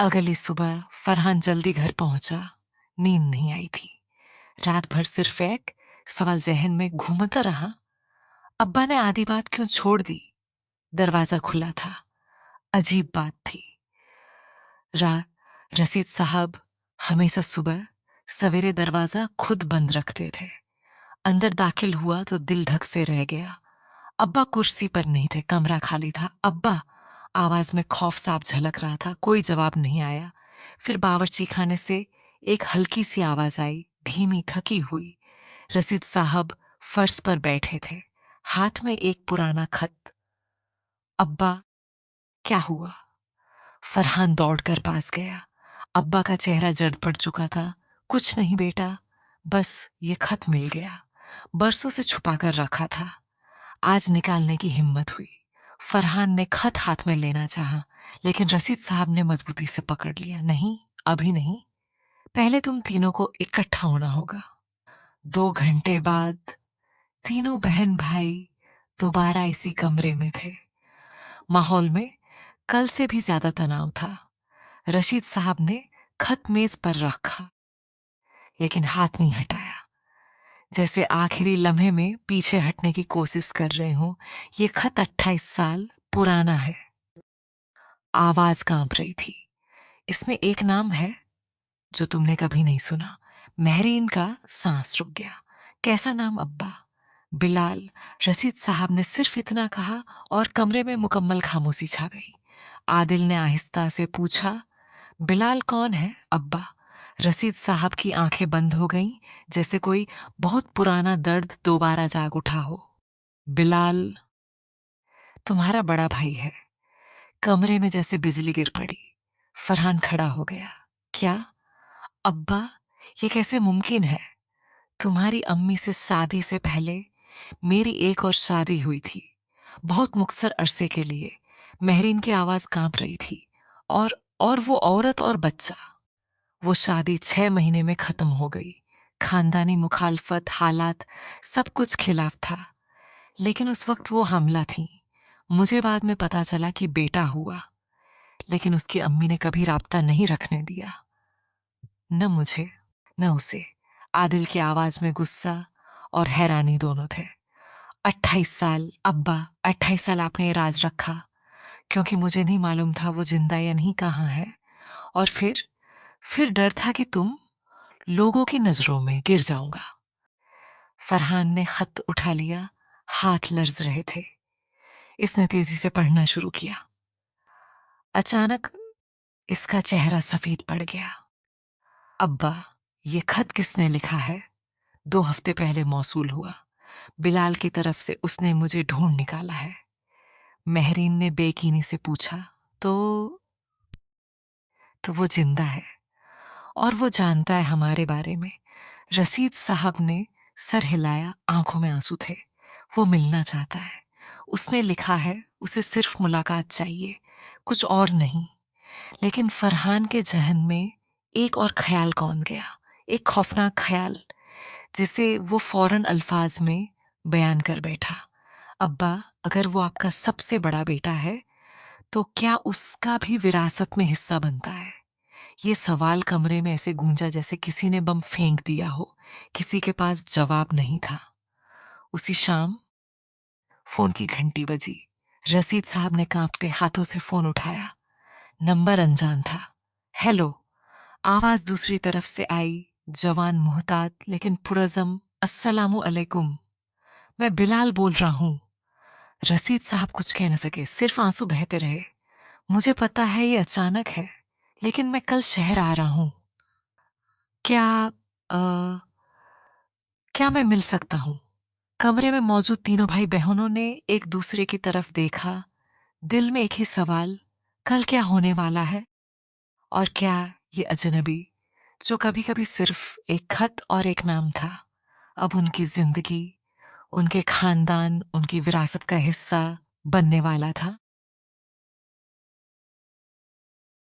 अगली सुबह फरहान जल्दी घर पहुंचा। नींद नहीं आई थी। रात भर सिर्फ एक सवाल जहन में घूमता रहा। अब्बा ने आधी बात क्यों छोड़ दी? दरवाजा खुला था। अजीब बात थी। रा रसीद साहब हमेशा सुबह सवेरे दरवाजा खुद बंद रखते थे। अंदर दाखिल हुआ तो दिल धक से रह गया। अब्बा कुर्सी पर नहीं थे, कमरा खाली था। अब्बा, आवाज में खौफ साफ झलक रहा था। कोई जवाब नहीं आया। फिर बावर्ची खाने से एक हल्की सी आवाज आई, धीमी, थकी हुई। रसीद साहब फर्श पर बैठे थे, हाथ में एक पुराना खत। अब्बा, क्या हुआ? फरहान दौड़कर पास गया। अब्बा का चेहरा जर्द पड़ चुका था। कुछ नहीं बेटा, बस ये खत मिल गया। बरसों से छुपा कर रखा था, आज निकालने की हिम्मत हुई। फरहान ने खत हाथ में लेना चाहा, लेकिन रसीद साहब ने मजबूती से पकड़ लिया। नहीं, अभी नहीं, पहले तुम तीनों को इकट्ठा होना होगा। 2 घंटे बाद तीनों बहन भाई दोबारा इसी कमरे में थे। माहौल में कल से भी ज्यादा तनाव था। रशीद साहब ने खत मेज पर रखा, लेकिन हाथ नहीं हटाया, जैसे आखिरी लम्हे में पीछे हटने की कोशिश कर रहे हो। ये खत 28 साल पुराना है। आवाज कांप रही थी। इसमें एक नाम है जो तुमने कभी नहीं सुना। महरीन का सांस रुक गया। कैसा नाम अब्बा? बिलाल। रसीद साहब ने सिर्फ इतना कहा और कमरे में मुकम्मल खामोशी छा गई। आदिल ने आहिस्ता से पूछा, बिलाल कौन है अब्बा? रसीद साहब की आंखें बंद हो गईं, जैसे कोई बहुत पुराना दर्द दोबारा जाग उठा हो। बिलाल तुम्हारा बड़ा भाई है। कमरे में जैसे बिजली गिर पड़ी। फरहान खड़ा हो गया। क्या अब्बा, ये कैसे मुमकिन है? तुम्हारी अम्मी से शादी से पहले मेरी एक और शादी हुई थी, बहुत मुख्तसर अरसे के लिए। महरीन की आवाज कांप रही थी। और वो औरत और बच्चा। वो शादी 6 महीने में खत्म हो गई। खानदानी मुखालफत, हालात, सब कुछ खिलाफ था। लेकिन उस वक्त वो हमला थी। मुझे बाद में पता चला कि बेटा हुआ, लेकिन उसकी अम्मी ने कभी राब्ता नहीं रखने दिया, न मुझे न उसे। आदिल की आवाज में गुस्सा और हैरानी दोनों थे। 28 साल अब्बा, 28 साल आपने ये राज रखा, क्योंकि मुझे नहीं मालूम था वो जिंदा या नहीं, कहाँ है। और फिर डर था कि तुम लोगों की नजरों में गिर जाऊंगा। फरहान ने खत उठा लिया। हाथ लर्ज रहे थे। इसने तेजी से पढ़ना शुरू किया। अचानक इसका चेहरा सफेद पड़ गया। अब्बा, ये खत किसने लिखा है? 2 हफ्ते पहले मौसूल हुआ। बिलाल की तरफ से उसने मुझे ढूंढ निकाला है। महरीन ने बेकीनी से पूछा, तो वो जिंदा है और वो जानता है हमारे बारे में। रसीद साहब ने सर हिलाया, आंखों में आंसू थे। वो मिलना चाहता है। उसने लिखा है उसे सिर्फ मुलाकात चाहिए, कुछ और नहीं। लेकिन फरहान के जहन में एक और ख्याल कौन गया, एक खौफनाक ख्याल, जिसे वो फौरन अल्फाज में बयान कर बैठा। अब्बा, अगर वो आपका सबसे बड़ा बेटा है, तो क्या उसका भी विरासत में हिस्सा बनता है? ये सवाल कमरे में ऐसे गूंजा जैसे किसी ने बम फेंक दिया हो। किसी के पास जवाब नहीं था। उसी शाम फोन की घंटी बजी। रसीद साहब ने कांपते हाथों से फोन उठाया। नंबर अनजान था। हेलो, आवाज दूसरी तरफ से आई, जवान, मुहतात, लेकिन पुरज़म। अस्सलामु अलैकुम, मैं बिलाल बोल रहा हूँ। रसीद साहब कुछ कह न सके, सिर्फ आंसू बहते रहे। मुझे पता है ये अचानक है, लेकिन मैं कल शहर आ रहा हूँ। क्या अ, क्या मैं मिल सकता हूँ? कमरे में मौजूद तीनों भाई बहनों ने एक दूसरे की तरफ देखा। दिल में एक ही सवाल, कल क्या होने वाला है? और क्या ये अजनबी, जो कभी कभी सिर्फ एक खत और एक नाम था, अब उनकी जिंदगी, उनके खानदान, उनकी विरासत का हिस्सा बनने वाला था?